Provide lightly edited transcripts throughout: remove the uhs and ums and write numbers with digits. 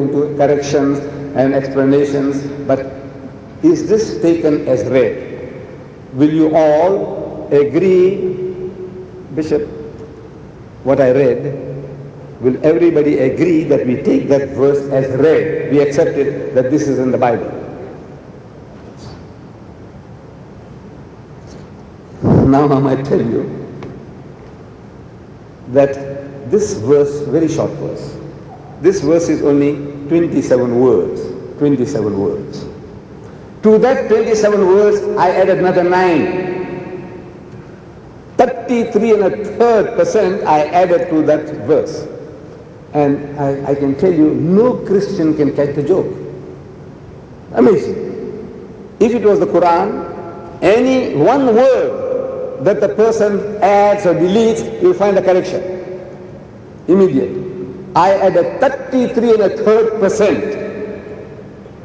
into corrections and explanations, but is this taken as read? Will you all agree, Bishop, what I read? Will everybody agree that we take that verse as read? We accept it, that this is in the Bible. Now I might tell you that this verse, very short verse, this verse is only 27 words. 27 words. To that 27 words, I added another 9. 33 1/3% I added to that verse. And I can tell you, no Christian can catch the joke. Amazing. If it was the Quran, any one word that the person adds or deletes, you'll find a correction. Immediate. I added 33 1/3%.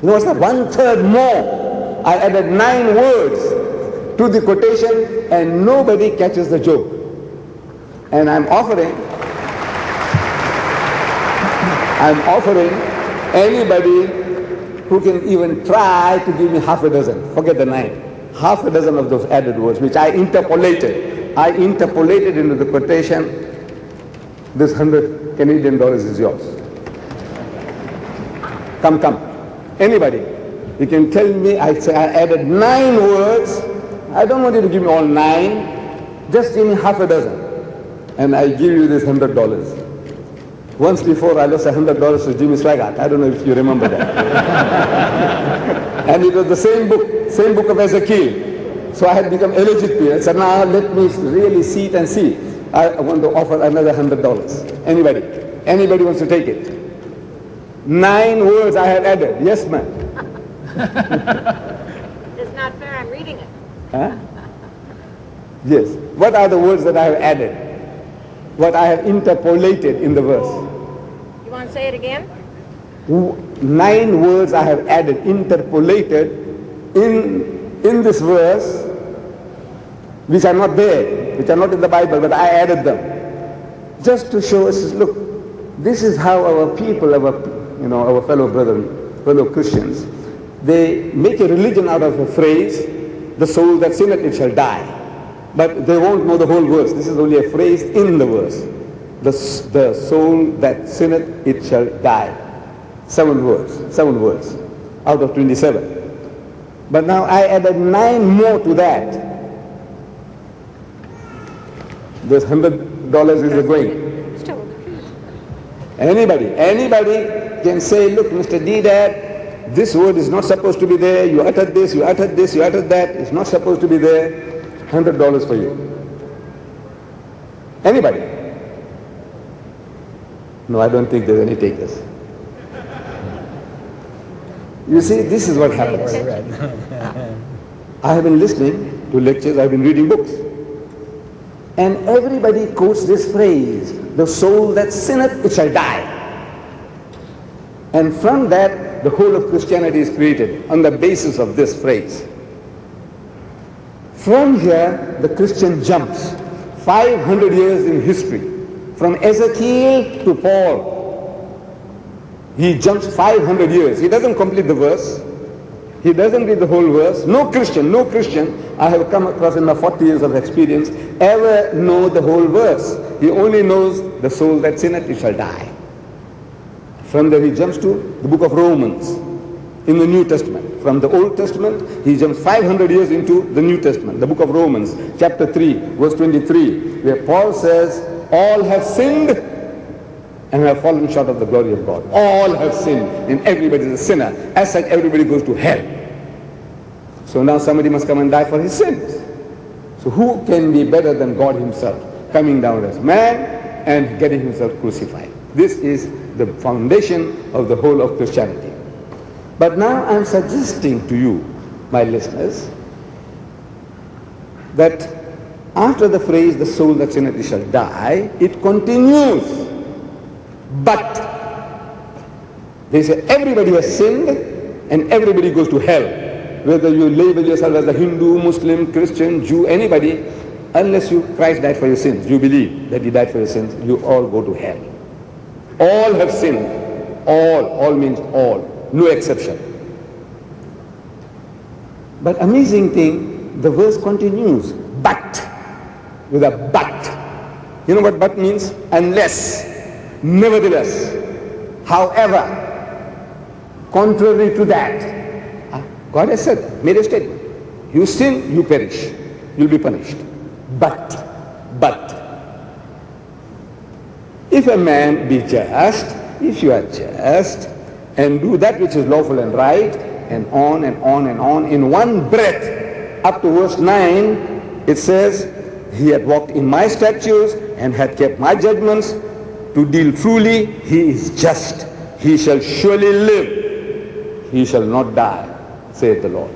You know what's that? 1/3 more. I added 9 words to the quotation and nobody catches the joke. And I'm offering anybody who can even try to give me half a dozen, forget the 9, half a dozen of those added words which I interpolated. I interpolated into the quotation. This 100 Canadian dollars is yours. Come. Anybody. You can tell me I added 9 words. I don't want you to give me all 9. Just give me half a dozen. And I give you this $100. Once before I lost $100 to Jimmy Swaggart. I don't know if you remember that. And it was the same book of Ezekiel. So I had become eligible. I said, now let me really see it and see. I want to offer another $100. Anybody wants to take it? 9 words I had added. Yes, ma'am. It's not fair, I'm reading it. Huh? Yes. What are the words that I have added? What I have interpolated in the verse? You want to say it again? 9 words I have added, interpolated in this verse, which are not there, which are not in the Bible, but I added them. Just to show us, look, this is how our people, our fellow brethren, fellow Christians, they make a religion out of a phrase, the soul that sinneth, it shall die. But they won't know the whole verse. This is only a phrase in the verse. The soul that sinneth, it shall die. 7 words out of 27. But now I added 9 more to that. This $100 is going. Anybody can say, look, Mr. Deedat, this word is not supposed to be there. You uttered this, you uttered this, you uttered that. It's not supposed to be there. $100 for you. Anybody? No, I don't think there's any takers. You see, this is what happens. I have been listening to lectures, I've been reading books. And everybody quotes this phrase, the soul that sinneth, it shall die. And from that, the whole of Christianity is created on the basis of this phrase. From here, the Christian jumps 500 years in history, from Ezekiel to Paul. He jumps 500 years. He doesn't complete the verse. He doesn't read the whole verse. No Christian I have come across in my 40 years of experience ever know the whole verse. He only knows the soul that sinneth, it shall die. From there he jumps to the book of Romans in the New Testament. From the Old Testament, he jumps 500 years into the New Testament, the book of Romans, chapter 3, verse 23, where Paul says, all have sinned and have fallen short of the glory of God. All have sinned, and everybody is a sinner. As such, everybody goes to hell. So now somebody must come and die for his sins. So who can be better than God himself, coming down as man and getting himself crucified? This is the foundation of the whole of Christianity. But now I'm suggesting to you, my listeners, that after the phrase, the soul that sinneth shall die, it continues. But they say everybody has sinned and everybody goes to hell. Whether you label yourself as a Hindu, Muslim, Christian, Jew, anybody, unless Christ died for your sins, you believe that he died for your sins, you all go to hell. All have sinned All means all, no exception. But amazing thing, the verse continues, but, with a but. You know what but means? Unless, nevertheless, however, contrary to that, God has said, made a statement. You sin, you perish. You'll be punished. But, if a man be just, if you are just, and do that which is lawful and right, and on and on and on, in one breath, up to verse 9, it says, he had walked in my statutes and had kept my judgments to deal truly. He is just. He shall surely live. He shall not die, saith the Lord.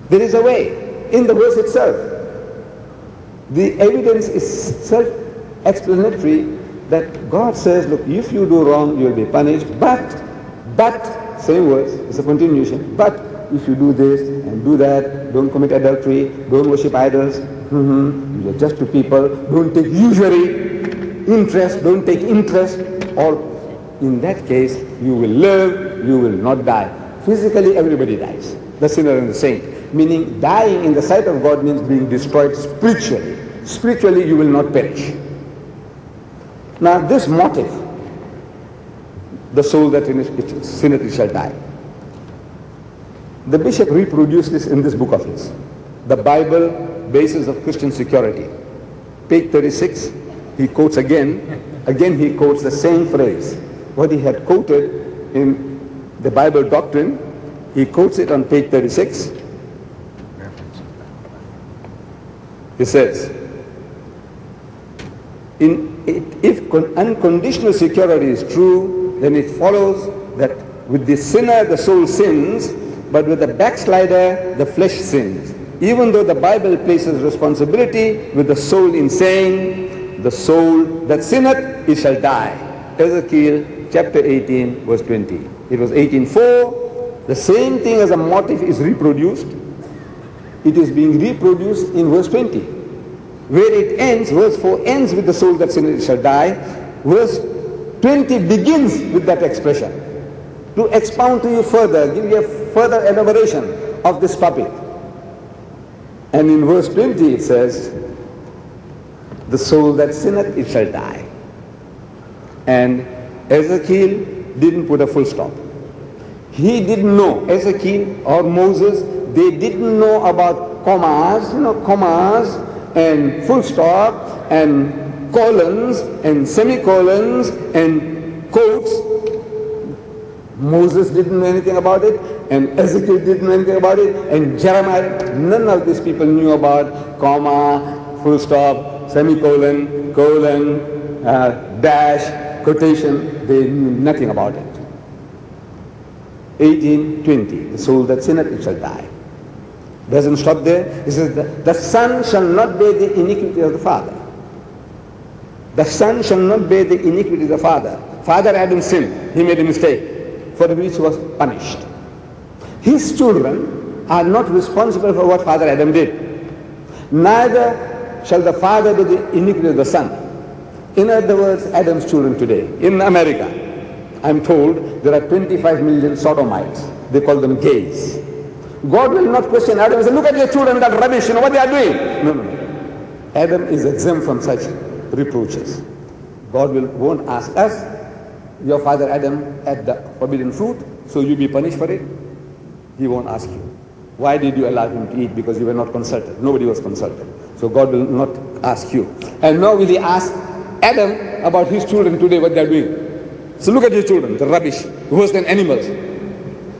There is a way in the verse itself. The evidence is self-explanatory that God says, look, if you do wrong, you will be punished, but, same words, it's a continuation, but if you do this and do that, don't commit adultery, don't worship idols, you're just to people, don't take usury, interest, don't take interest, or in that case, you will live, you will not die. Physically, everybody dies, the sinner and the saint. Meaning, dying in the sight of God means being destroyed spiritually. Spiritually, you will not perish. Now, this motive, the soul that sinneth it shall die. The bishop reproduced this in this book of his, The Bible, Basis of Christian Security. Page 36, he quotes again he quotes the same phrase. What he had quoted in the Bible doctrine, he quotes it on page 36. He says, if unconditional security is true, then it follows that with the sinner the soul sins, but with the backslider the flesh sins. Even though the Bible places responsibility with the soul in saying, the soul that sinneth, it shall die. Ezekiel chapter 18 verse 20. It was 18:4. The same thing as a motive is reproduced. It is being reproduced in verse 20. Where it ends, verse 4 ends with the soul that sinneth shall die. Verse 20 begins with that expression. To expound to you further, give you a further elaboration of this topic. And in verse 20 it says, the soul that sinneth it shall die. And Ezekiel didn't put a full stop. He didn't know, Ezekiel or Moses, they didn't know about commas, commas and full stop and colons and semicolons and quotes. Moses didn't know anything about it, and Ezekiel didn't know anything about it, and Jeremiah, none of these people knew about comma, full stop, semicolon, colon, dash, quotation. They knew nothing about it. 18:20, the soul that sinneth it shall die. Doesn't stop there. He says, the son shall not bear the iniquity of the father. The son shall not bear the iniquity of the father. Father Adam sinned. He made a mistake, for which he was punished. His children are not responsible for what Father Adam did. Neither shall the father bear the iniquity of the son. In other words, Adam's children today, in America, I'm told there are 25 million sodomites. They call them gays. God will not question Adam and say, look at your children, that rubbish, what they are doing. No. Adam is exempt from such reproaches. God won't ask us, your father Adam ate the forbidden fruit, so you be punished for it. He won't ask you. Why did you allow him to eat? Because you were not consulted. Nobody was consulted. So God will not ask you. And nor will he ask Adam about his children today, what they are doing. So look at your children, the rubbish, worse than animals,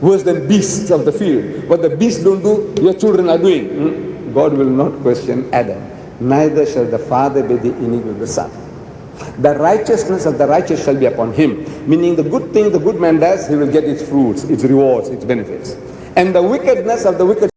worse than beasts of the field. What the beasts don't do, your children are doing. God will not question Adam. Neither shall the father bear the iniquity of the son. The righteousness of the righteous shall be upon him. Meaning the good thing the good man does, he will get its fruits, its rewards, its benefits. And the wickedness of the wicked